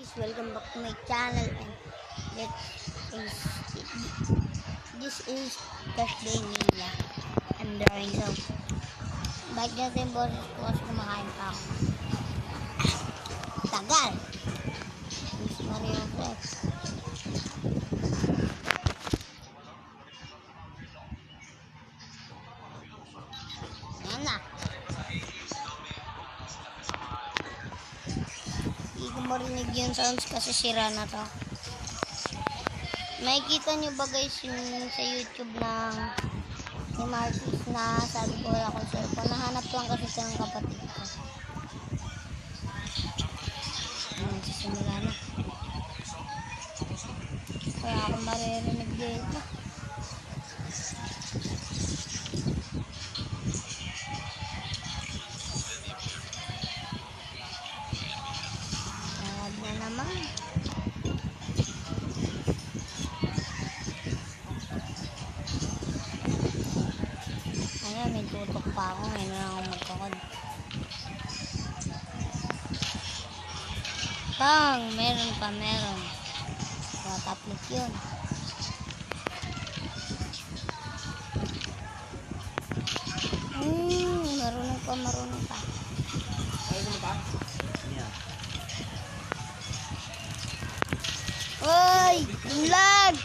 guys, welcome back to my channel, and this is Thursday Nila. I'm drawing, so bike natin boses ko kasi kumakain pa ako. Tagal! Miss Mario Flex. Ayan na. Hindi ko marinig yung sounds kasi sira na to. Makikita nyo ba guys yung sa YouTube ng yung artist na sabi ko wala akong cellphone. Nahanap lang kasi ito ng kapatid ko. Ayan, sisimula na. Wala akong maririnig dito. Tawag na naman. Ayan, may tutok pa ako. Ngayon na ako magkakod. Bang! Meron pa, meron. Kaya taplit yun. Marunong pa. Ayaw mo ba? Yeah. Oy! Lag!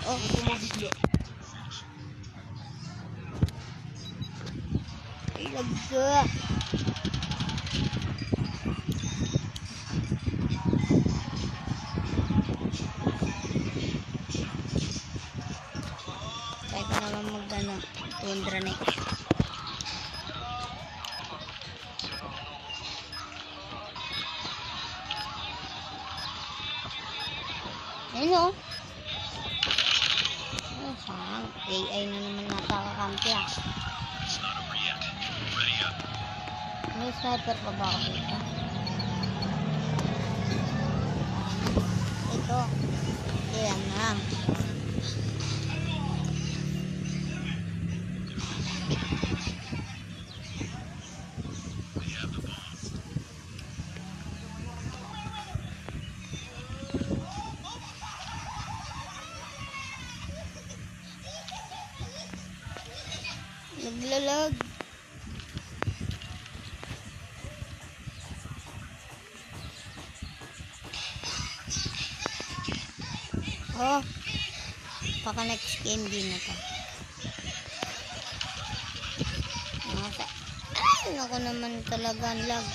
Oh, lag ka. Try ko naman mag-ano, tundra next. Ayun o. Oh, sayang. AI na naman nakakampi ah. May sniper pa ba ako dito? Ito. Ayan na. Naglalag. Oh, baka next game din na to. Ay, naku naman talaga lag.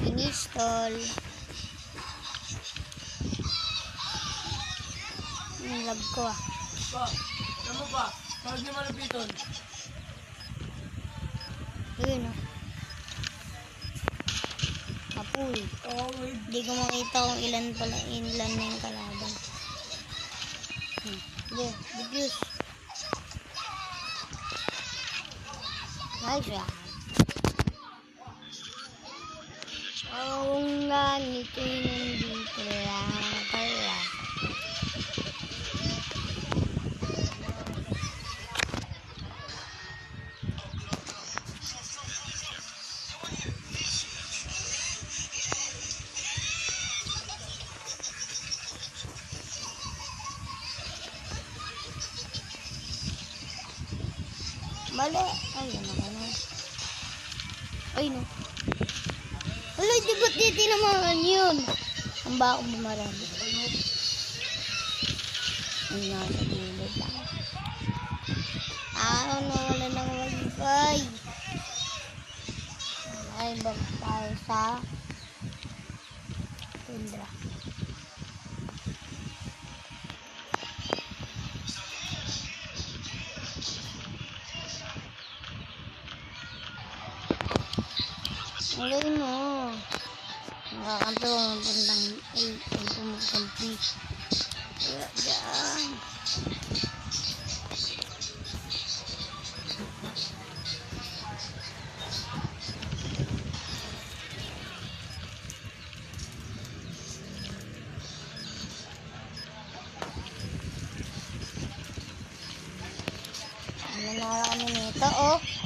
Pinistol. Lag ko ah. Pa, ano ba? Tawag niyo malapiton. Ayun oh. Apoy. Oh, wait. Hindi ko makita kung ilan na yung kalaban. Sige, diffuse. Nice ah. Oo nga, nito nandito lang pala. Mali. Ayun ako na. Ay no. Wala, di ba't di tinamaan yun? Ang bako bumarami. Ay, nasa gilid lang. Nawala ng wifi. Ay, bag tayo sa tundra. Alay mo. Nakakanto ko puntang ang pumukampi. Kaya dyan. Ano na kami nito?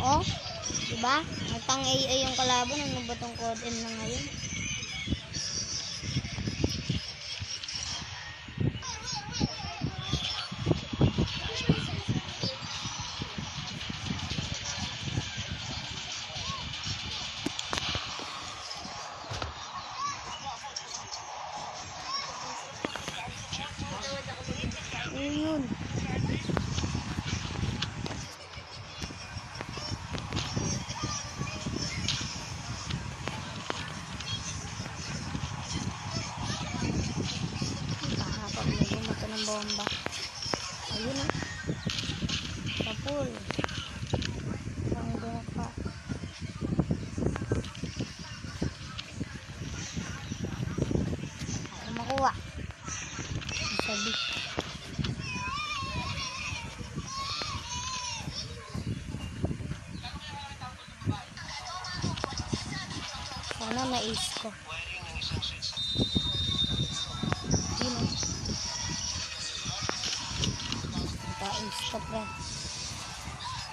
Oh. Diba? Diba? Matang AI yung kalaban. Ano ba tong code M na ngayon? Ayun. Kahapag may bumato ng bomba. Ayun o. Kapul. Ang doon pa. Ako makuha. Sabi. Sana na-ace ko. Yun o. Naka-ace ka pre.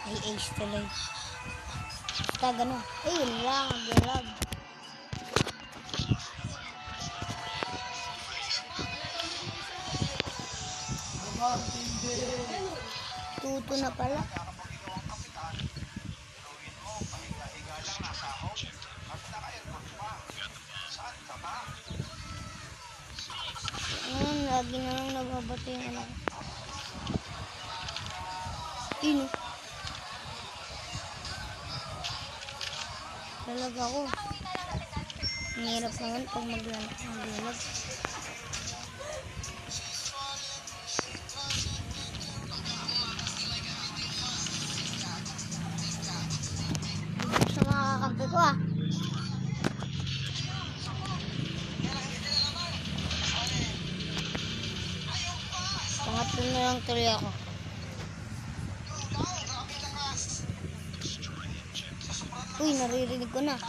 Ay ace tuloy. Basta gano'n. Ay yun lang. Galag. Tuto na pala. Lagi na lang nababato yung anak. Ino. Lalag ako. Ang hirap naman pag maglalag. Sa mga kakampi ko ah. Pangatlo na lang tuloy ako. Uy, naririnig ko na.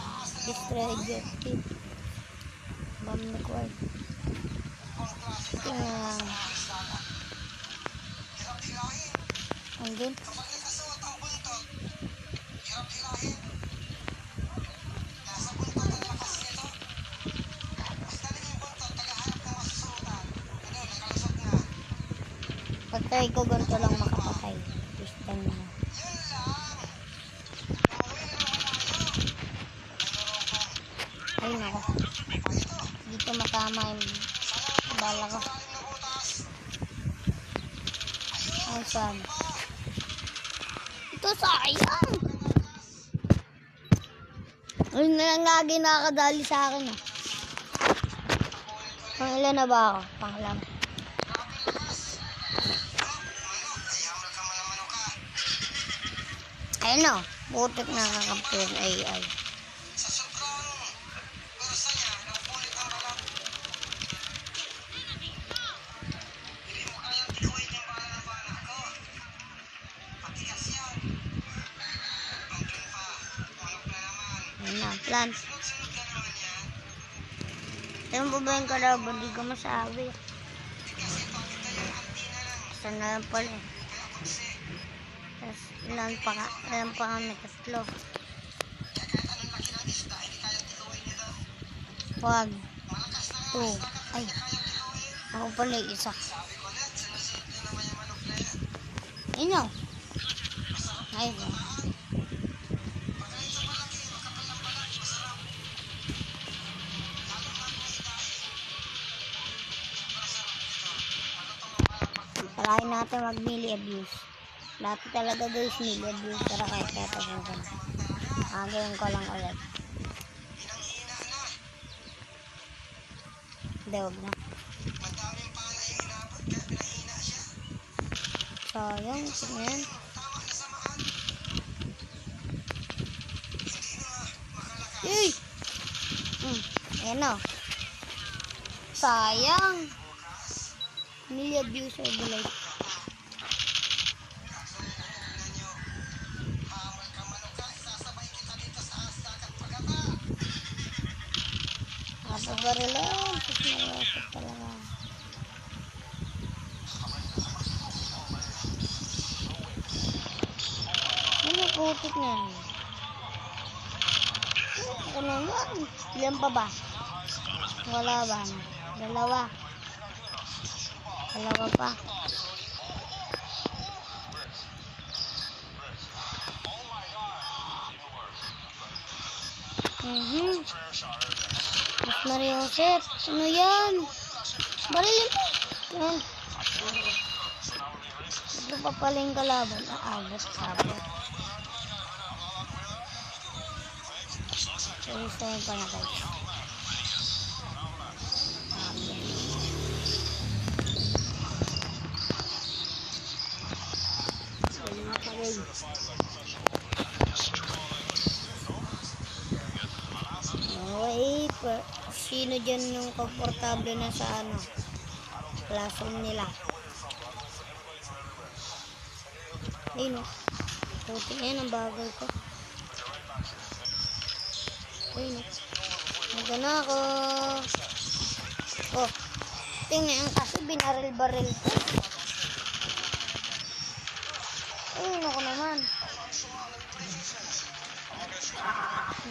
Destroy objective. Bomb required. Tingnan. Andun. Patay ko, ganito lang makapatay. Pistan na. Ay nako. Dito matama yung bala ko. Ay saan? Ito sayang. Ay na lang lagi nakakadali sa akin ah. Pangilan na ba ako? Pangilan. Ayun o. Butik na kakampi yung AI. Ayun na, plan. Ayun po ba yung kalaban? Hindi ko masabi. Basta na lang pala eh. Tapos ilan pa kami tatlo. Wag. 2. Ay. Ako pala yung isa. Ayun o. Ayun o. Parahin natin mag-melee abuse. Dati talaga guys, melee abuse. Pero kahit tatapusin. Gawin ko lang ulit. Hindi, huwag na. Sayang, tingnan. Hey! Ayan o. Sayang. Melee abuse of the life. Napabarila. Tapos nalasap talaga. Ano putik na yun? ko naman. Ilan pa ba? Wala ba? Dalawa. Dalawa pa. Mas Maria Joseph. Ano yan? Barilin mo. Yan. Ito pa pala yung kalaban. Abot, sabot. Sorry sa yung panatay. Okay, sino dyan yung komportable na sa classroom nila? Ayun o. Puti na yan ang bagay ko. Ayun o. Magana ako. Oh. Tingnan kasi binaril-baril ko. Ayun ako naman.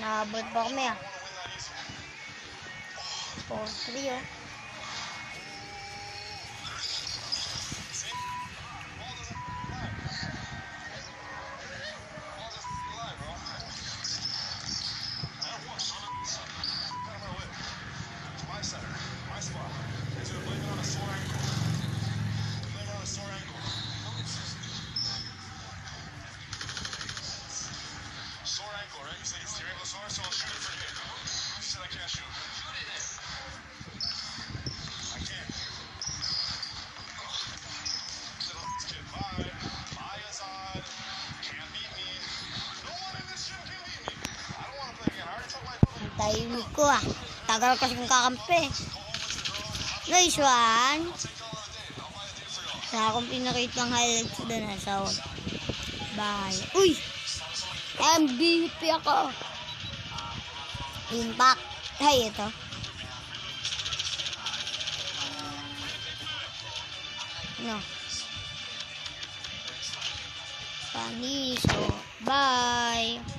Naabot pa kami 4-3 oh. Tahimik ko Tagal kasi kong kakampi. Nice one. Sa akong pinakita ng highlights doon sa bahay. Uy! MVP ako. Impact. Ay, ito. No. Paniso. Bye.